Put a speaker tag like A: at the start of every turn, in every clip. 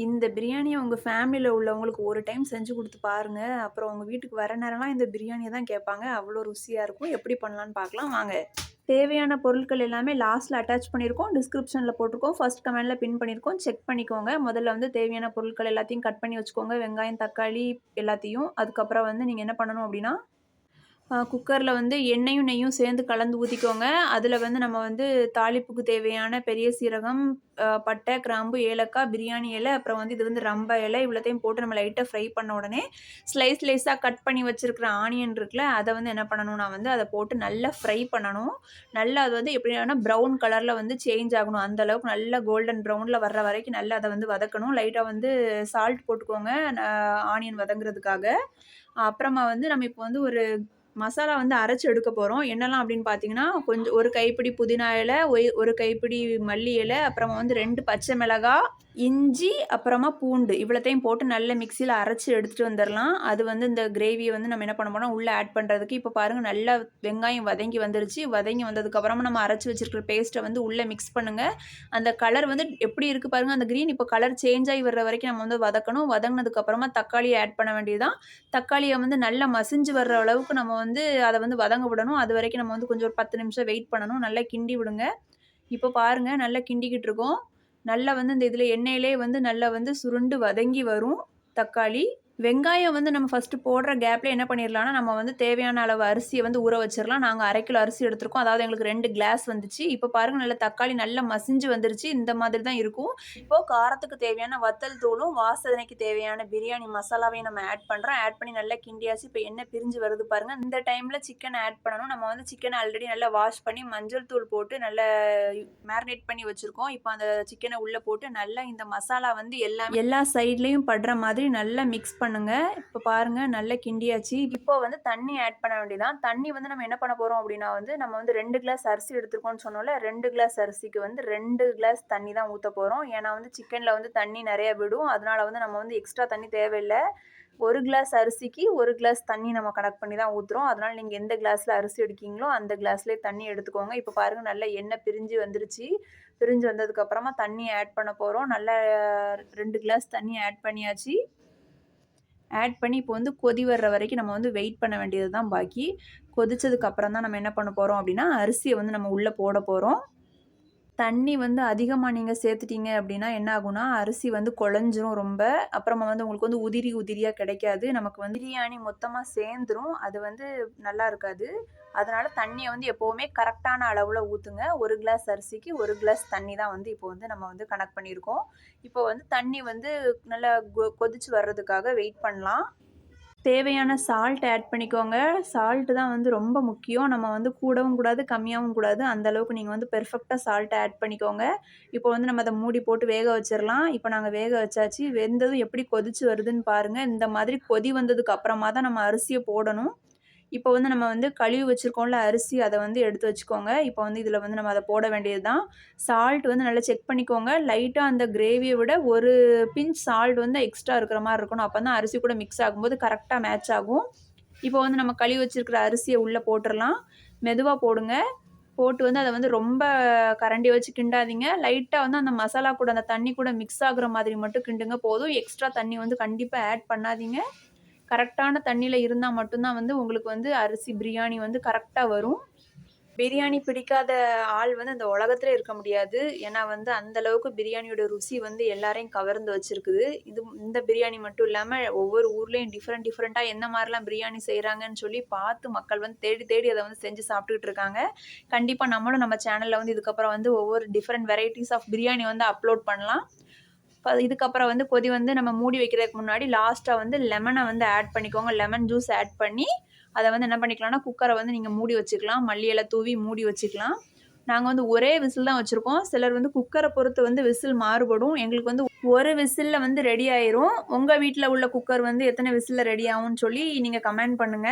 A: இந்த பிரியாணிய உங்க ஃபேமிலில உள்ளவங்களுக்கு ஒரு டைம் செஞ்சு குடுத்து பாருங்க. அப்புறம் உங்க வீட்டுக்கு வர நேரம்லாம் இந்த பிரியாணிய தான் கேட்பாங்க. அவ்வளோ ருசியா இருக்கும். எப்படி பண்ணலான்னு பார்க்கலாம் வாங்க. தேவையான பொருட்கள் எல்லாமே லாஸ்ட்ல அட்டாச் பண்ணியிருக்கோம். டிஸ்கிரிப்ஷன்ல போட்டிருக்கோம். ஃபர்ஸ்ட் கமெண்ட்ல பின் பண்ணியிருக்கோம். செக் பண்ணிக்கோங்க. முதல்ல வந்து தேவையான பொருட்கள் எல்லாத்தையும் கட் பண்ணி வச்சுக்கோங்க. வெங்காயம், தக்காளி எல்லாத்தையும். அதுக்கப்புறம் வந்து நீங்க என்ன பண்ணணும் அப்படின்னா குக்கர்ல வந்து எண்ணெயும், நெய்யும் சேர்ந்து கலந்து ஊத்திக்கோங்க. அதுல வந்து நம்ம வந்து தாளிப்புக்கு தேவையான பெரிய சீரகம், பட்டை, கிராம்பு, ஏலக்காய், பிரியாணி இலை, அப்புறம் வந்து இது வந்து ரம்ப இலை இவ்வளத்தையும் போட்டு நம்ம லைட்டா ஃப்ரை பண்ண உடனே, ஸ்லைஸா கட் பண்ணி வச்சிருக்கிற ஆனியன் இருக்குல்ல, அத வந்து என்ன பண்ணணும்னா வந்து அத போட்டு நல்லா ஃப்ரை பண்ணணும். நல்லா அது வந்து எப்படின்னா ப்ரவுன் கலர்ல வந்து சேஞ்ச் ஆகணும். அந்த அளவுக்கு நல்லா கோல்டன் ப்ரவுன்ல வர்ற வரைக்கும் நல்லா அத வந்து வதக்கணும். லைட்டா வந்து சால்ட் போட்டுக்கோங்க, ஆனியன் வதங்குறதுக்காக. அப்புறமா வந்து நம்ம இப்போ வந்து ஒரு மசாலா வந்து அரைச்சு எடுக்க போறோம். என்னலாம் அப்படின்னு பார்த்தீங்கன்னா, கொஞ்சம் ஒரு கைப்பிடி புதினா இலை, ஒரு கைப்பிடி மல்லி இலை, அப்புறமா வந்து 2 பச்சை மிளகாய், இஞ்சி, அப்புறமா பூண்டு இவ்வளத்தையும் போட்டு நல்ல மிக்ஸியில அரைச்சு எடுத்துட்டு வந்துரலாம். அது வந்து இந்த கிரேவிய வந்து நம்ம என்ன பண்ண போறோம், உள்ள ஆட் பண்றதுக்கு. இப்போ பாருங்க நல்லா வெங்காயம் வதங்கி வந்துருச்சு. வதங்கி வந்ததுக்கப்புறமா நம்ம அரைச்சு வச்சிருக்கிற பேஸ்ட்ட வந்து உள்ள மிக்ஸ் பண்ணுங்க. அந்த கலர் வந்து எப்படி இருக்கு பாருங்க. அந்த கிரீன் இப்போ கலர் சேஞ்ச் ஆகி வர்ற வரைக்கும் நம்ம வந்து வதக்கணும். வதங்குனதுக்கப்புறமா தக்காளிய ஆட் பண்ண வேண்டியது தான். தக்காளிய வந்து நல்லா மசிஞ்சு வர்ற அளவுக்கு நம்ம வந்து அத வந்து வதங்க விடணும். அதுவரைக்கும் நம்ம வந்து கொஞ்சம் ஒரு 10 நிமிஷம் வெயிட் பண்ணணும். நல்லா கிண்டி விடுங்க. இப்போ பாருங்க நல்லா கிண்டிக்கிட்டு இருக்கோம். நல்லா வந்து இந்த இதில எண்ணெயிலே வந்து நல்லா வந்து சுருண்டு வதங்கி வரும் தக்காளி. வெங்காயம் வந்து நம்ம ஃபர்ஸ்ட்டு போடுற கேப்ல என்ன பண்ணிரலாம்னா, நம்ம வந்து தேவையான அளவு அரிசிய வந்து ஊற வச்சிரலாம். நாங்க 1/2 கிலோ அரிசி எடுத்திருக்கோம். அதாவது எங்களுக்கு 2 கிளாஸ் வந்துச்சு. இப்போ பாருங்க நல்லா தக்காளி நல்லா மசிஞ்சு வந்துருச்சு. இந்த மாதிரி தான் இருக்கும். இப்போ காரத்துக்கு தேவையான வத்தல் தூளும், வாசனைக்கு தேவையான பிரியாணி மசாலாவையும் நம்ம ஆட் பண்றோம். ஆட் பண்ணி நல்லா கிண்டியாச்சு. இப்போ எண்ணெய் பிரிஞ்சு வருது பாருங்க. இந்த டைம்ல சிக்கன் ஆட் பண்ணணும். நம்ம வந்து சிக்கன ஆல்ரெடி நல்லா வாஷ் பண்ணி மஞ்சள் தூள் போட்டு நல்லா மேரினேட் பண்ணி வச்சிருக்கோம். இப்போ அந்த சிக்கன உள்ள போட்டு நல்லா இந்த மசாலா வந்து எல்லா சைட்லயும் படுற மாதிரி நல்லா மிக்ஸ் பண்ணுங்க. இப்போ பாருங்க நல்லா கிண்டியாச்சு. இப்போ வந்து தண்ணி ஆட் பண்ண வேண்டியதான். தண்ணி வந்து நம்ம என்ன பண்ண போறோம் அப்படின்னா வந்து நம்ம வந்து 2 கிளாஸ் அரிசி எடுத்துருக்கோம்னு சொன்னோம்ல. 2 கிளாஸ் அரிசிக்கு வந்து 2 கிளாஸ் தண்ணி தான் ஊத்த போறோம். ஏன்னா வந்து சிக்கன்ல வந்து தண்ணி நெறைய விடும். அதனால வந்து நம்ம வந்து எக்ஸ்ட்ரா தண்ணி தேவையில்ல. 1 கிளாஸ் அரிசிக்கு 1 கிளாஸ் தண்ணி நம்ம கணக்கு பண்ணி தான் ஊத்துறோம். அதனால நீங்க எந்த கிளாஸ்ல அரிசி எடுக்கீங்களோ அந்த கிளாஸ்லயே தண்ணி எடுத்துக்கோங்க. இப்போ பாருங்க நல்லா எண்ணெய் பிரிஞ்சு வந்துருச்சு. பிரிஞ்சு வந்ததுக்கு அப்புறமா தண்ணி ஆட் பண்ண போறோம். நல்லா 2 கிளாஸ் தண்ணி ஆட் பண்ணியாச்சு. ஆட் பண்ணி இப்போ வந்து கொதி வர்ற வரைக்கும் நம்ம வந்து வெயிட் பண்ண வேண்டியது தான் பாக்கி. கொதிச்சதுக்கு அப்புறம் தான் நம்ம என்ன பண்ண போறோம் அப்படின்னா, அரிசிய வந்து நம்ம உள்ள போட போறோம். தண்ணி வந்து அதிகமா நீங்க சேர்த்துட்டீங்க அப்படின்னா என்ன ஆகும்னா, அரிசி வந்து குழஞ்சிரும் ரொம்ப. அப்புறமா வந்து உங்களுக்கு வந்து உதிரி உதிரியா கிடைக்காது. நமக்கு வந்து பிரியாணி மொத்தமா சேர்ந்துரும். அது வந்து நல்லா இருக்காது. அதனால தண்ணிய வந்து எப்பவுமே கரெக்டான அளவுல ஊத்துங்க. 1 கிளாஸ் அரிசிக்கு 1 கிளாஸ் தண்ணி தான் வந்து இப்போ வந்து நம்ம வந்து கணக்கு பண்ணியிருக்கோம். இப்போ வந்து தண்ணி வந்து நல்லா கொதிச்சு வர்றதுக்காக வெயிட் பண்ணலாம். தேவையான சால்ட் ஆட் பண்ணிக்கோங்க. சால்ட் தான் வந்து ரொம்ப முக்கியம். நம்ம வந்து கூடவும் கூடாது, கம்மியாவும் கூடாது. அந்த அளவுக்கு நீங்க வந்து பெர்ஃபெக்ட்டா சால்ட்ட ஆட் பண்ணிக்கோங்க. இப்போ வந்து நம்ம அத மூடி போட்டு வேக வச்சிரலாம். இப்போ நாங்க வேக வச்சாச்சு. வெந்ததும் எப்படி கொதிச்சு வருதுன்னு பாருங்க. இந்த மாதிரி கொதி வந்ததுக்கு அப்புறமா தான் நம்ம அரிசிய போடணும். இப்போ வந்து நம்ம வந்து கழுவி வச்சிருக்கோம்ல அரிசி, அத வந்து எடுத்து வச்சுக்கோங்க. இப்போ வந்து இதில வந்து நம்ம அத போட வேண்டியது தான். சால்ட் வந்து நல்லா செக் பண்ணிக்கோங்க. லைட்டா அந்த கிரேவிய விட ஒரு பிஞ்ச் சால்ட் வந்து எக்ஸ்ட்ரா இருக்கிற மாரி இருக்கணும். அப்ப தான் அரிசி கூட மிக்ஸ் ஆகும்போது கரெக்ட்டா மேட்ச் ஆகும். இப்போ வந்து நம்ம கழுவி வச்சிருக்கிற அரிசிய உள்ள போட்டுறலாம். மெதுவா போடுங்க. போட்டு வந்து அத வந்து ரொம்ப கரண்டி வச்சு கிண்டாதீங்க. லைட்டா வந்து அந்த மசாலா கூட, அந்த தண்ணி கூட மிக்ஸ் ஆகுற மாதிரி மட்டும் கிண்டுங்க போதும். எக்ஸ்ட்ரா தண்ணி வந்து கண்டிப்பா ஆட் பண்ணாதீங்க. கரெக்டான தண்ணீல இருந்தா மட்டும் தான் வந்து உங்களுக்கு வந்து அரிசி பிரியாணி வந்து கரெக்ட்டா வரும். பிரியாணி பிடிக்காத ஆள் வந்து இந்த உலகத்திலே இருக்க முடியாது. ஏன்னா வந்து அந்த அளவுக்கு பிரியாணியோட ருசி வந்து எல்லாரையும் கவர்ந்து வச்சிருக்குது. இந்த பிரியாணி மட்டும் இல்லாம ஒவ்வொரு ஊர்லயும் டிஃபரெண்ட்டா எந்த மாரிலாம் பிரியாணி செய்றாங்கன்னு சொல்லி பார்த்து மக்கள் வந்து தேடி தேடி அத வந்து செஞ்சு சாப்பிட்டுட்டு இருக்காங்க. கண்டிப்பா நம்மளும் நம்ம சேனல்ல வந்து இதுக்கப்புறம் வந்து ஒவ்வொரு டிஃபரெண்ட் வெரைட்டீஸ் ஆஃப் பிரியாணி வந்து அப்லோட் பண்ணலாம். இதுக்கப்புறம் வந்து கொதி வந்து நம்ம மூடி வைக்கிறதுக்கு முன்னாடி லாஸ்ட்டா வந்து லெமன வந்து ஆட் பண்ணிக்கோங்க. லெமன் ஜூஸ் ஆட் பண்ணி, அத வந்து என்ன பண்ணிக்கலாம்னா, குக்கர வந்து நீங்க மூடி வச்சுக்கலாம். மல்லி இல தூவி மூடி வச்சுக்கலாம். நாங்க வந்து ஒரே விசில் தான் வச்சிருக்கோம். சிலர் வந்து குக்கர பொறுத்து வந்து விசில் மாறுபடும். எங்களுக்கு வந்து ஒரு விசில்ல வந்து ரெடி ஆயிரும். உங்க வீட்ல உள்ள குக்கர் வந்து எத்தன விசில்ல ரெடி ஆகும்னு சொல்லி நீங்க கமெண்ட் பண்ணுங்க.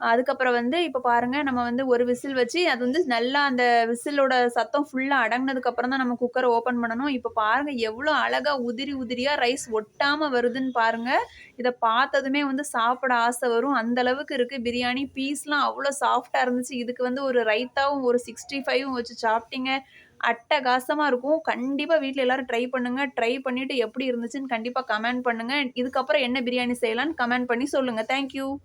A: அதுக்கப்புறம் வந்து இப்ப பாருங்க நம்ம வந்து ஒரு விசில் வச்சு அது வந்து நல்லா அந்த விசிலோட சத்தம் ஃபுல்லா அடங்குனதுக்கு அப்புறம் தான் நம்ம குக்கர ஓப்பன் பண்ணணும். இப்ப பாருங்க எவ்ளோ அழகா உதிரி உதிரியா ரைஸ் ஒட்டாம வருதுன்னு பாருங்க. இத பார்த்ததுமே வந்து சாப்பிட ஆசை வரும். அந்த அளவுக்கு இருக்கு பிரியாணி. பீஸ்லாம் அவ்ளோ சாஃப்ட்டா இருந்துச்சு. இதுக்கு வந்து ஒரு ரைத்தாவும், ஒரு 65ம் வச்சு சாப்பிட்டீங்க அட்டகாசமா இருக்கும். கண்டிப்பா வீட்ல எல்லாரும் ட்ரை பண்ணுங்க. ட்ரை பண்ணிட்டு எப்படி இருந்துச்சுன்னு கண்டிப்பா கமெண்ட் பண்ணுங்க. இதுக்கப்புறம் என்ன பிரியாணி செய்யலான்னு கமெண்ட் பண்ணி சொல்லுங்க. Thank you.